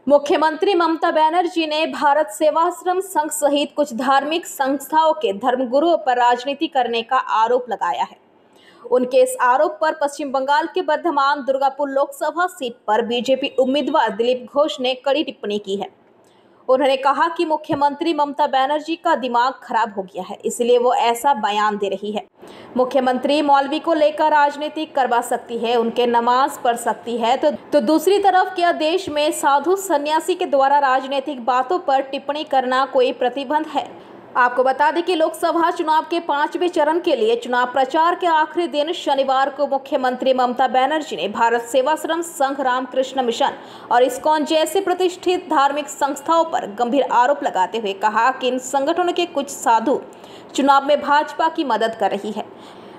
मुख्यमंत्री ममता बनर्जी ने भारत सेवाश्रम संघ सहित कुछ धार्मिक संस्थाओं के धर्मगुरुओं पर राजनीति करने का आरोप लगाया है। उनके इस आरोप पर पश्चिम बंगाल के वर्धमान दुर्गापुर लोकसभा सीट पर बीजेपी उम्मीदवार दिलीप घोष ने कड़ी टिप्पणी की है। उन्होंने कहा कि मुख्यमंत्री ममता बनर्जी का दिमाग खराब हो गया है, इसलिए वो ऐसा बयान दे रही है। मुख्यमंत्री मौलवी को लेकर राजनीति करवा सकती है, उनके नमाज पढ़ सकती है, तो दूसरी तरफ क्या देश में साधु सन्यासी के द्वारा राजनीतिक बातों पर टिप्पणी करना कोई प्रतिबंध है? आपको बता दें कि लोकसभा चुनाव के 5वें चरण के लिए चुनाव प्रचार के आखिरी दिन शनिवार को मुख्यमंत्री ममता बनर्जी ने भारत सेवाश्रम संघ, रामकृष्ण मिशन और इस्कॉन जैसे प्रतिष्ठित धार्मिक संस्थाओं पर गंभीर आरोप लगाते हुए कहा कि इन संगठनों के कुछ साधु चुनाव में भाजपा की मदद कर रही है।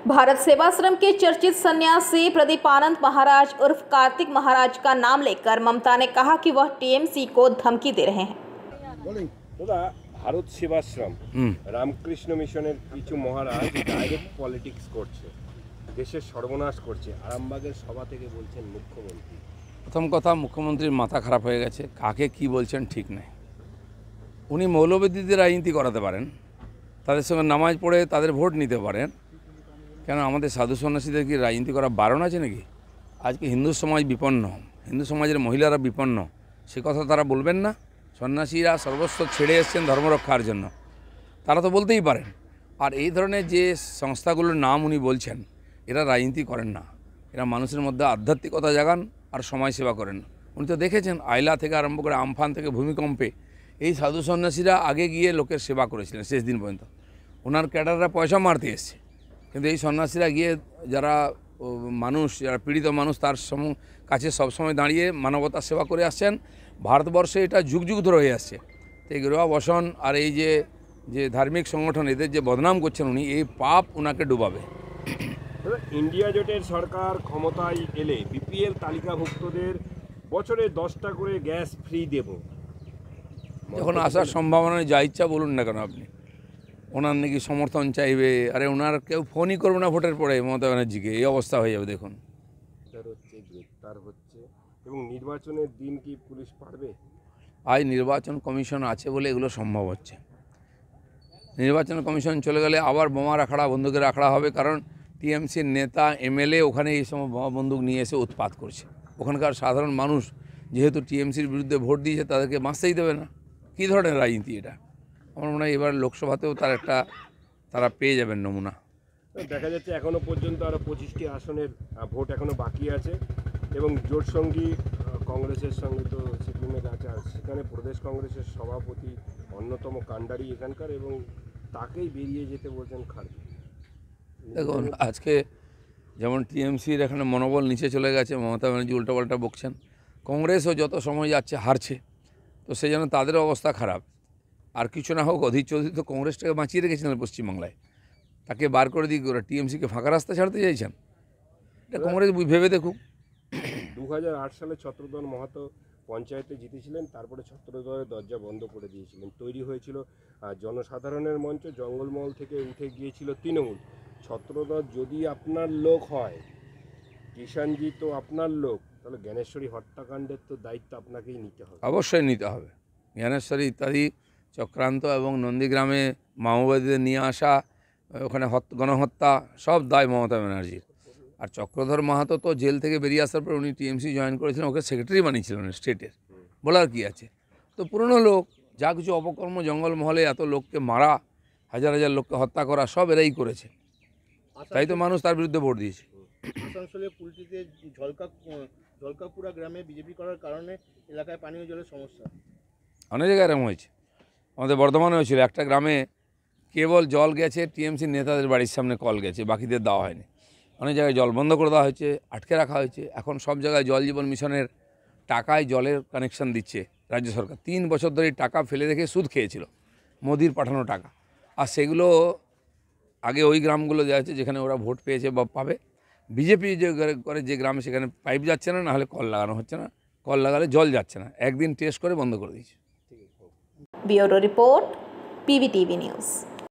भारत सेवाश्रम के चर्चित सन्यासी प्रदीपानंद महाराज उर्फ कार्तिक महाराज का नाम लेकर ममता ने कहा कि वह टीएमसी को धमकी दे रहे हैं। ভারত সেবাশ্রম রামকৃষ্ণ মিশনের কিছু মহারাজ ডাইরেক্ট পলিটিক্স করছে, দেশের সর্বনাশ করছে। আরামবাগের সভা থেকে বলছেন মুখ্যমন্ত্রী। প্রথম কথা, মুখ্যমন্ত্রীর মাথা খারাপ হয়ে গেছে, কাকে কি বলছেন ঠিক নেই। উনি মৌলবাদীদের রাজনীতি করাতে পারেন, তাদের সঙ্গে নামাজ পড়ে তাদের ভোট নিতে পারেন, কেন আমাদের সাধু সন্ন্যাসীদের কি রাজনীতি করা বারণ আছে নাকি? আজকে হিন্দু সমাজ বিপন্ন, হিন্দু সমাজের মহিলারা বিপন্ন, সে কথা তারা বলবেন না? সন্ন্যাসীরা সর্বস্ব ছেড়ে এসছেন ধর্ম রক্ষার জন্য, তারা তো বলতেই পারেন। আর এই ধরনের যে সংস্থাগুলোর নাম উনি বলছেন, এরা রাজনীতি করেন না, এরা মানুষের মধ্যে আধ্যাত্মিকতা জাগান আর সমাজ সেবা করেন। উনি তো দেখেছেন আইলা থেকে আরম্ভ করে আমফান থেকে ভূমিকম্পে এই সাধু সন্ন্যাসীরা আগে গিয়ে লোকের সেবা করেছিলেন শেষ দিন পর্যন্ত। ওনার ক্যাডাররা পয়সা মারতে এসছে, কিন্তু এই সন্ন্যাসীরা গিয়ে যারা মানুষ, যারা পীড়িত মানুষ, তার কাছে সবসময় দাঁড়িয়ে মানবতার সেবা করে আসছেন। ভারতবর্ষে এটা যুগ যুগ ধরে হয়ে আসছে। এই গেরুয়া বসন আর এই যে ধার্মিক সংগঠন, এদের যে বদনাম করছেন উনি, এই পাপ ওনাকে ডুবাবে। ইন্ডিয়া জোটের সরকার ক্ষমতায় এলে বিপিএল তালিকাভুক্তদের বছরে 10টা করে গ্যাস ফ্রি দেব। যখন আসার সম্ভাবনা যা ইচ্ছা বলুন না কেন আপনি, ওনার নাকি সমর্থন চাইবে। আরে ওনার কেউ ফোনই করবে না ভোটের পরে মমতা ব্যানার্জিকে, এই অবস্থা হয়ে যাবে। দেখুন গ্রেপ্তার হচ্ছে এবং নির্বাচনের দিন কি পুলিশ পারবে? আজ নির্বাচন কমিশন আছে বলে এগুলো সম্ভব হচ্ছে। নির্বাচন কমিশন চলে গেলে আবার বোমা আখড়া, বন্দুকের আখড়া হবে, কারণ টিএমসির নেতা এমএলএ ওখানে এই সময় বোমা বন্দুক নিয়ে এসে উৎপাত করছে। ওখানকার সাধারণ মানুষ যেহেতু টিএমসির বিরুদ্ধে ভোট দিয়েছে, তাদেরকে বাঁচতেই দেবে না। কী ধরনের রাজনীতি এটা? আমার মনে হয় এবার লোকসভাতেও তারা পেয়ে যাবেন নমুনা। দেখা যাচ্ছে এখনও পর্যন্ত আরও 25টি আসনের ভোট এখনও বাকি আছে এবং জোটসঙ্গী কংগ্রেসের সঙ্গে তো সিপিএমের আছে, সেখানে প্রদেশ কংগ্রেসের সভাপতি অন্যতম কাণ্ডারি এখানকার, এবং তাকেই বেরিয়ে যেতে বলছেন খার্গে। দেখুন, আজকে যেমন টিএমসির এখানে মনোবল নিচে চলে গেছে, মমতা ব্যানার্জি উল্টোপাল্টা বকছেন, কংগ্রেসও যত সময় যাচ্ছে হারছে, তো সেই জন্য তাদের অবস্থা খারাপ। আর কিছু না হোক, অধীর চৌধুরী তো কংগ্রেসটাকে বাঁচিয়ে রেখেছিলেন পশ্চিমবাংলায়, তাকে বার করে দিয়ে ওরা টিএমসিকে ফাঁকা রাস্তা ছাড়তে চাইছেন। এটা কংগ্রেস ভেবে দেখুক। 2008 সালে ছত্রধর মাহাতো পঞ্চায়েতে জিতেছিলেন, তারপরে ছত্রধরের দরজা বন্ধ করে দিয়েছিলেন। তৈরি হয়েছিল জনসাধারণের মঞ্চ, জঙ্গলমহল থেকে উঠে গিয়েছিল তৃণমূল। ছত্রধর যদি আপনার লোক হয়, কিষাণজি তো আপনার লোক, তাহলে জ্ঞানেশ্বরী হত্যাকাণ্ডের তো দায়িত্ব আপনাকেই নিতে হবে। অবশ্যই নিতে হবে। জ্ঞানেশ্বরী ইত্যাদি চক্রান্ত এবং নন্দীগ্রামে মাওবাদীদের নিয়ে আসা, ওখানে গণহত্যা, সব দায় মমতা ব্যানার্জির। আর চক্রধর মাহাতো তো জেল থেকে বেরিয়ে আসার পর উনি টিএমসি জয়েন করেছিলেন, ওকে সেক্রেটারি বানিয়েছিলেন স্টেটের। বলার কি আছে? তো পুরনো লোক, যা কিছু অপকর্ম জঙ্গলমহলে এত লোককে মারা, হাজার হাজার লোককে হত্যা করা, সব এরাই করেছে। তাই তো মানুষ তার বিরুদ্ধে ভোট দিয়েছে। আসানসোলের পুলটিতে ঝলকাপুরা গ্রামে বিজেপি করার কারণে এলাকায় পানীয় জলের সমস্যা। অনেক জায়গায় এরকম হয়েছে, আমাদের বর্ধমানে হয়েছিল। একটা গ্রামে কেবল জল গেছে, টিএমসি নেতাদের বাড়ির সামনে কল গেছে, বাকিদের দেওয়া হয়নি। অনেক জায়গায় জল বন্ধ করে দেওয়া হয়েছে, আটকে রাখা হয়েছে। এখন সব জায়গায় জল জীবন মিশনের টাকায় জলের কানেকশান দিচ্ছে রাজ্য সরকার। 3 বছর ধরে টাকা ফেলে রেখে সুদ খেয়েছিল, মোদির পাঠানো টাকা। আর সেগুলো আগে ওই গ্রামগুলো দেওয়া হচ্ছে যেখানে ওরা ভোট পেয়েছে বা পাবে। বিজেপি যে করে যে গ্রামে, সেখানে পাইপ যাচ্ছে না, নাহলে কল লাগানো হচ্ছে না, কল লাগালে জল যাচ্ছে না, একদিন টেস্ট করে বন্ধ করে দিয়েছে। Bureau report, PVTV news.